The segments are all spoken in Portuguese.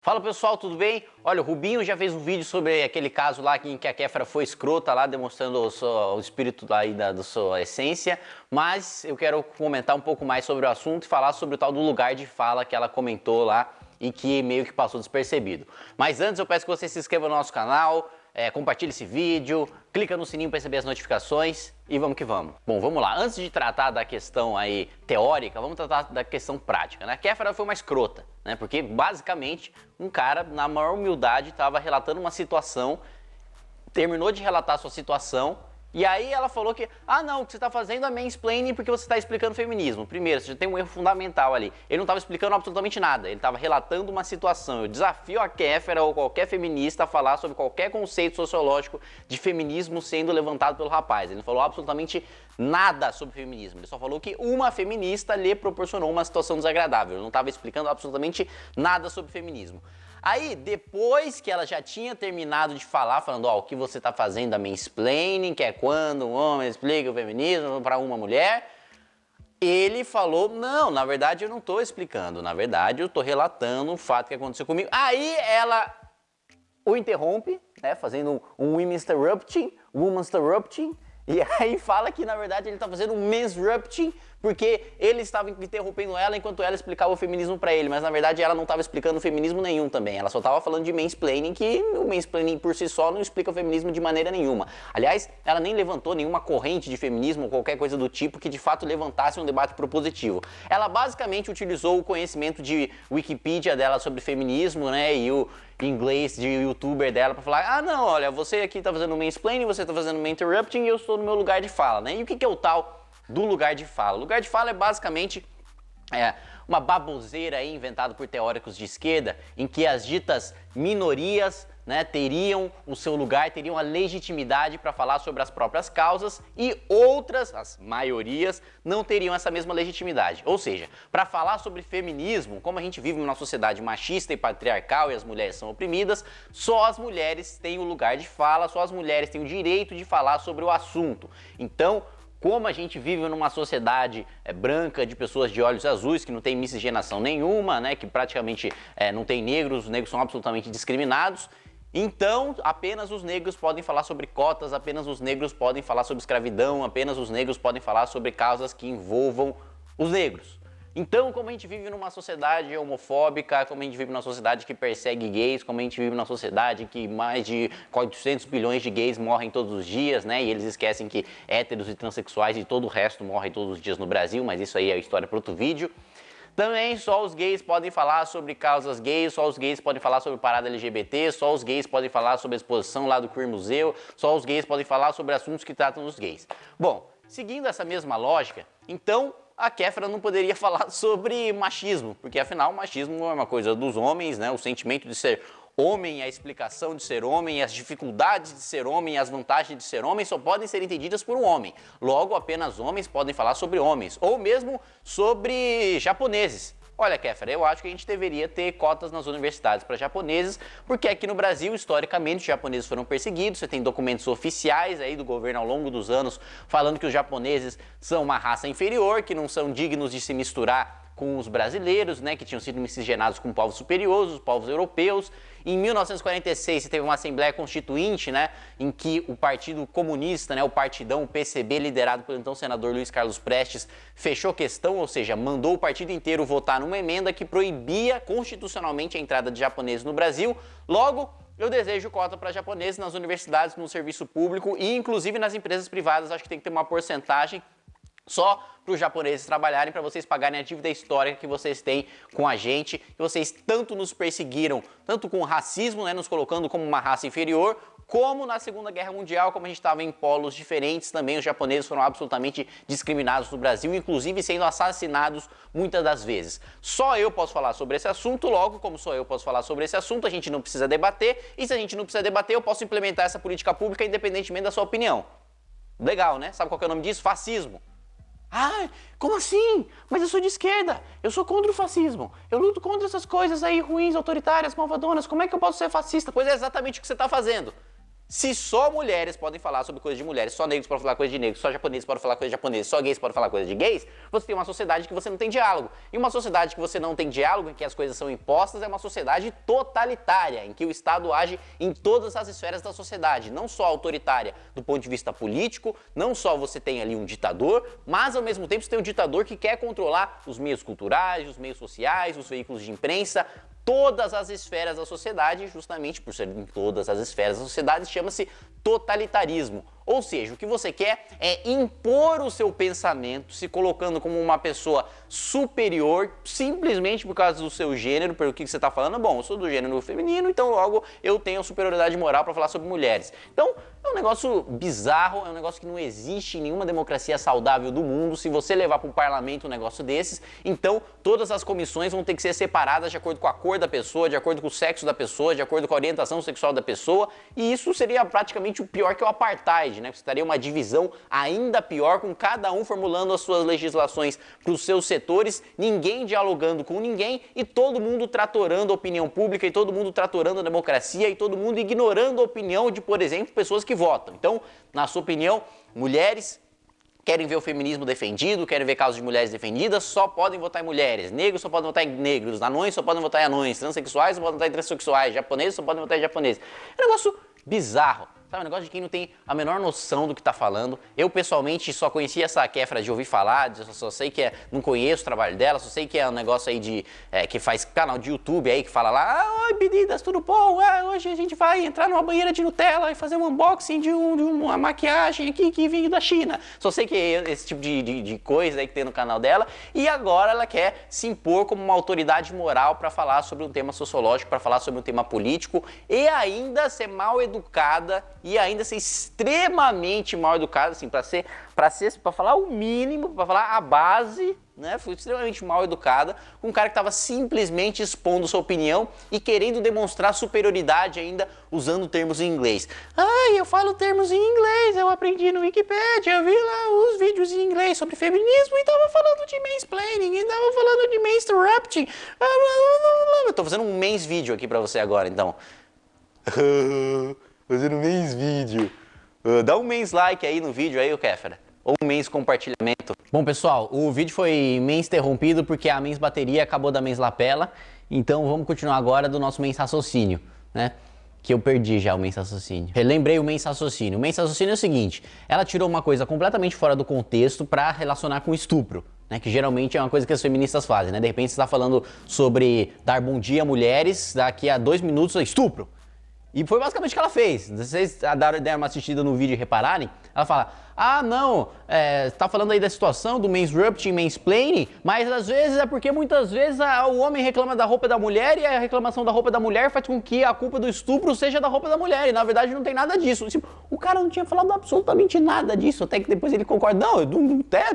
Fala pessoal, tudo bem? Olha, o Rubinho já fez um vídeo sobre aquele caso lá em que a Kéfera foi escrota lá, demonstrando o espírito aí da sua essência, mas eu quero comentar um pouco mais sobre o assunto e falar sobre o tal do lugar de fala que ela comentou lá e que meio que passou despercebido. Mas antes eu peço que você se inscreva no nosso canal, compartilhe esse vídeo, clica no sininho para receber as notificações e vamos que vamos. Bom, vamos lá. Antes de tratar da questão aí teórica, vamos tratar da questão prática, né? A Kéfera foi uma escrota, né? Porque basicamente um cara, na maior humildade, estava relatando uma situação, terminou de relatar a sua situação, e aí ela falou que, não, o que você está fazendo é mansplaining porque você está explicando feminismo. Primeiro, você já tem um erro fundamental ali. Ele não estava explicando absolutamente nada, ele estava relatando uma situação. Eu desafio a Kéfera ou qualquer feminista a falar sobre qualquer conceito sociológico de feminismo sendo levantado pelo rapaz. Ele não falou absolutamente nada sobre feminismo, ele só falou que uma feminista lhe proporcionou uma situação desagradável. Ele não estava explicando absolutamente nada sobre feminismo. Aí, depois que ela já tinha terminado de falar, falando, o que você está fazendo é mansplaining, que é quando um homem explica o feminismo para uma mulher, ele falou, não, na verdade eu não estou explicando, na verdade eu estou relatando um fato que aconteceu comigo. Aí ela o interrompe, né, fazendo um women's interrupting, e aí fala que na verdade ele está fazendo um mansrupting, porque ele estava interrompendo ela enquanto ela explicava o feminismo para ele, mas na verdade ela não estava explicando feminismo nenhum também, ela só estava falando de mansplaining, que o mansplaining por si só não explica o feminismo de maneira nenhuma. Aliás, ela nem levantou nenhuma corrente de feminismo ou qualquer coisa do tipo que de fato levantasse um debate propositivo. Ela basicamente utilizou o conhecimento de Wikipedia dela sobre feminismo, né, e o inglês de youtuber dela para falar, não, olha, você aqui tá fazendo mansplaining, você tá fazendo maninterrupting e eu estou no meu lugar de fala, né? E o que é o tal do lugar de fala? O lugar de fala é basicamente uma baboseira aí inventada por teóricos de esquerda, em que as ditas minorias, né, teriam o seu lugar, teriam a legitimidade para falar sobre as próprias causas e outras, as maiorias, não teriam essa mesma legitimidade. Ou seja, para falar sobre feminismo, como a gente vive numa sociedade machista e patriarcal e as mulheres são oprimidas, só as mulheres têm o lugar de fala, só as mulheres têm o direito de falar sobre o assunto. Então, como a gente vive numa sociedade branca de pessoas de olhos azuis, que não tem miscigenação nenhuma, né, que praticamente não tem negros, os negros são absolutamente discriminados, então apenas os negros podem falar sobre cotas, apenas os negros podem falar sobre escravidão, apenas os negros podem falar sobre causas que envolvam os negros. Então, como a gente vive numa sociedade homofóbica, como a gente vive numa sociedade que persegue gays, como a gente vive numa sociedade que mais de 400 bilhões de gays morrem todos os dias, né? E eles esquecem que héteros e transexuais e todo o resto morrem todos os dias no Brasil, mas isso aí é história para outro vídeo. Também só os gays podem falar sobre causas gays, só os gays podem falar sobre parada LGBT, só os gays podem falar sobre a exposição lá do Queer Museu, só os gays podem falar sobre assuntos que tratam dos gays. Bom, seguindo essa mesma lógica, então a Kéfera não poderia falar sobre machismo, porque afinal o machismo é uma coisa dos homens, né? O sentimento de ser homem, a explicação de ser homem, as dificuldades de ser homem, as vantagens de ser homem só podem ser entendidas por um homem. Logo, apenas homens podem falar sobre homens, ou mesmo sobre japoneses. Olha, Kéfera, eu acho que a gente deveria ter cotas nas universidades para japoneses, porque aqui no Brasil, historicamente, os japoneses foram perseguidos, você tem documentos oficiais aí do governo ao longo dos anos falando que os japoneses são uma raça inferior, que não são dignos de se misturar com os brasileiros, né, que tinham sido miscigenados com povos superiores, os povos europeus. Em 1946, você teve uma Assembleia Constituinte, né, em que o Partido Comunista, né, o Partidão, o PCB, liderado pelo então senador Luiz Carlos Prestes, fechou questão, ou seja, mandou o partido inteiro votar numa emenda que proibia constitucionalmente a entrada de japoneses no Brasil. Logo, eu desejo cota para japoneses nas universidades, no serviço público e inclusive nas empresas privadas. Acho que tem que ter uma porcentagem só para os japoneses trabalharem, para vocês pagarem a dívida histórica que vocês têm com a gente, que vocês tanto nos perseguiram, tanto com o racismo, né, nos colocando como uma raça inferior, como na Segunda Guerra Mundial, como a gente estava em polos diferentes, também os japoneses foram absolutamente discriminados no Brasil, inclusive sendo assassinados muitas das vezes. Só eu posso falar sobre esse assunto, logo, como só eu posso falar sobre esse assunto, a gente não precisa debater, e se a gente não precisa debater, eu posso implementar essa política pública independentemente da sua opinião. Legal, né? Sabe qual que é o nome disso? Fascismo. Como assim? Mas eu sou de esquerda, eu sou contra o fascismo, eu luto contra essas coisas aí ruins, autoritárias, malvadonas, como é que eu posso ser fascista? Pois é exatamente o que você está fazendo. Se só mulheres podem falar sobre coisas de mulheres, só negros podem falar coisa de negros, só japoneses podem falar coisa de japoneses, só gays podem falar coisa de gays, você tem uma sociedade que você não tem diálogo. E uma sociedade que você não tem diálogo, em que as coisas são impostas, é uma sociedade totalitária, em que o Estado age em todas as esferas da sociedade, não só autoritária do ponto de vista político, não só você tem ali um ditador, mas ao mesmo tempo você tem um ditador que quer controlar os meios culturais, os meios sociais, os veículos de imprensa, todas as esferas da sociedade, justamente por ser em todas as esferas da sociedade, chama-se totalitarismo. Ou seja, o que você quer é impor o seu pensamento, se colocando como uma pessoa superior, simplesmente por causa do seu gênero, pelo que você está falando. Bom, eu sou do gênero feminino, então logo eu tenho superioridade moral para falar sobre mulheres. Então, é um negócio bizarro, é um negócio que não existe em nenhuma democracia saudável do mundo. Se você levar para o parlamento um negócio desses, então todas as comissões vão ter que ser separadas de acordo com a cor da pessoa, de acordo com o sexo da pessoa, de acordo com a orientação sexual da pessoa, e isso seria praticamente o pior que o apartheid, né? Você estaria uma divisão ainda pior, com cada um formulando as suas legislações para os seus setores, ninguém dialogando com ninguém e todo mundo tratorando a opinião pública e todo mundo tratorando a democracia e todo mundo ignorando a opinião de, por exemplo, pessoas que votam. Então, na sua opinião, mulheres querem ver o feminismo defendido, querem ver causas de mulheres defendidas, só podem votar em mulheres, negros só podem votar em negros, anões só podem votar em anões, transexuais só podem votar em transexuais, japoneses só podem votar em japoneses. É um negócio bizarro. Sabe, um negócio de quem não tem a menor noção do que está falando. Eu, pessoalmente, só conhecia essa Kéfera de ouvir falar, só sei que não conheço o trabalho dela, só sei que é um negócio aí de que faz canal de YouTube aí, que fala lá, oi meninas, tudo bom? Hoje a gente vai entrar numa banheira de Nutella e fazer um unboxing de uma maquiagem aqui que veio da China. Só sei que é esse tipo de coisa aí que tem no canal dela. E agora ela quer se impor como uma autoridade moral para falar sobre um tema sociológico, para falar sobre um tema político e ainda ser mal educada e ainda ser extremamente mal educado, assim, para falar o mínimo, para falar a base, né? Foi extremamente mal educada, com um cara que estava simplesmente expondo sua opinião e querendo demonstrar superioridade ainda usando termos em inglês. Eu falo termos em inglês, eu aprendi no Wikipedia, eu vi lá os vídeos em inglês sobre feminismo e tava falando de mansplaining, e tava falando de mainstreaming. Eu tô fazendo um mains vídeo aqui para você agora, então. Fazendo um mains vídeo. Dá um mains like aí no vídeo aí, Kéfera. Ou um mains compartilhamento. Bom, pessoal, o vídeo foi mains interrompido porque a mains bateria acabou da mains lapela. Então vamos continuar agora do nosso mains raciocínio, né? Que eu perdi já o mains raciocínio. Relembrei o mains raciocínio. O mains raciocínio é o seguinte: ela tirou uma coisa completamente fora do contexto para relacionar com estupro. Né, que geralmente é uma coisa que as feministas fazem, né? De repente você está falando sobre dar bom dia a mulheres, daqui a 2 minutos estupro. E foi basicamente o que ela fez. Se vocês deram uma assistida no vídeo e repararem, ela fala, tá falando aí da situação do mansrupting, mansplaining, mas às vezes é porque muitas vezes o homem reclama da roupa da mulher e a reclamação da roupa da mulher faz com que a culpa do estupro seja da roupa da mulher, e na verdade não tem nada disso. Tipo, o cara não tinha falado absolutamente nada disso, até que depois ele concorda,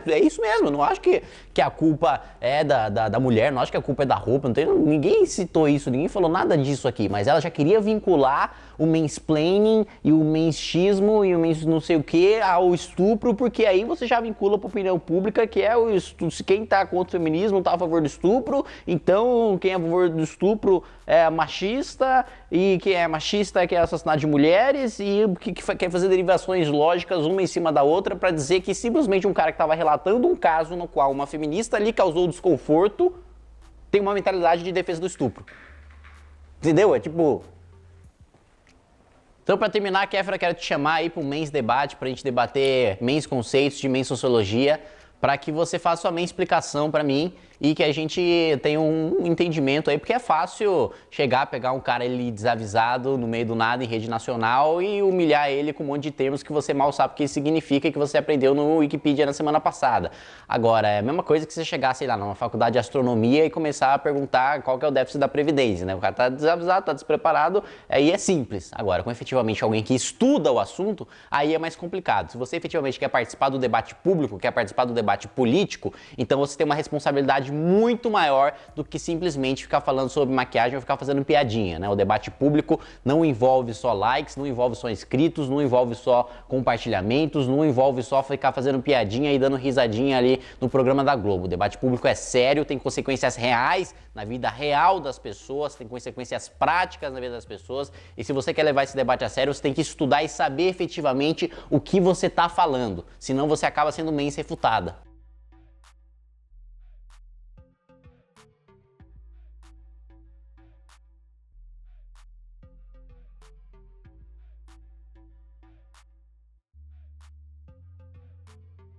é isso mesmo, eu não acho que a culpa é da mulher, não acho que a culpa é da roupa, ninguém citou isso, ninguém falou nada disso aqui, mas ela já queria vincular o mansplaining e o manchismo e o não sei o que ao estupro, porque aí você já vincula para a opinião pública que é o estupro. Quem está contra o feminismo está a favor do estupro, então quem é a favor do estupro é machista, e quem é machista quer assassinar de mulheres, e que quer fazer derivações lógicas uma em cima da outra para dizer que simplesmente um cara que estava relatando um caso no qual uma feminista lhe causou desconforto tem uma mentalidade de defesa do estupro. Entendeu? É tipo... Então, para terminar, Kéfera, quero te chamar aí para um mains debate, para a gente debater mains conceitos de mains sociologia, para que você faça a minha explicação para mim e que a gente tenha um entendimento aí, porque é fácil chegar, pegar um cara ali desavisado no meio do nada em rede nacional e humilhar ele com um monte de termos que você mal sabe o que significa e que você aprendeu no Wikipedia na semana passada. Agora, é a mesma coisa que você chegar, sei lá, numa faculdade de astronomia e começar a perguntar qual que é o déficit da Previdência, né? O cara tá desavisado, tá despreparado, aí é simples. Agora, com efetivamente alguém que estuda o assunto, aí é mais complicado. Se você efetivamente quer participar do debate público, quer participar do debate político, então você tem uma responsabilidade responsabilidade muito maior do que simplesmente ficar falando sobre maquiagem ou ficar fazendo piadinha, né? O debate público não envolve só likes, não envolve só inscritos, não envolve só compartilhamentos, não envolve só ficar fazendo piadinha e dando risadinha ali no programa da Globo. O debate público é sério, tem consequências reais na vida real das pessoas, tem consequências práticas na vida das pessoas, e se você quer levar esse debate a sério, você tem que estudar e saber efetivamente o que você está falando, senão você acaba sendo mente refutada.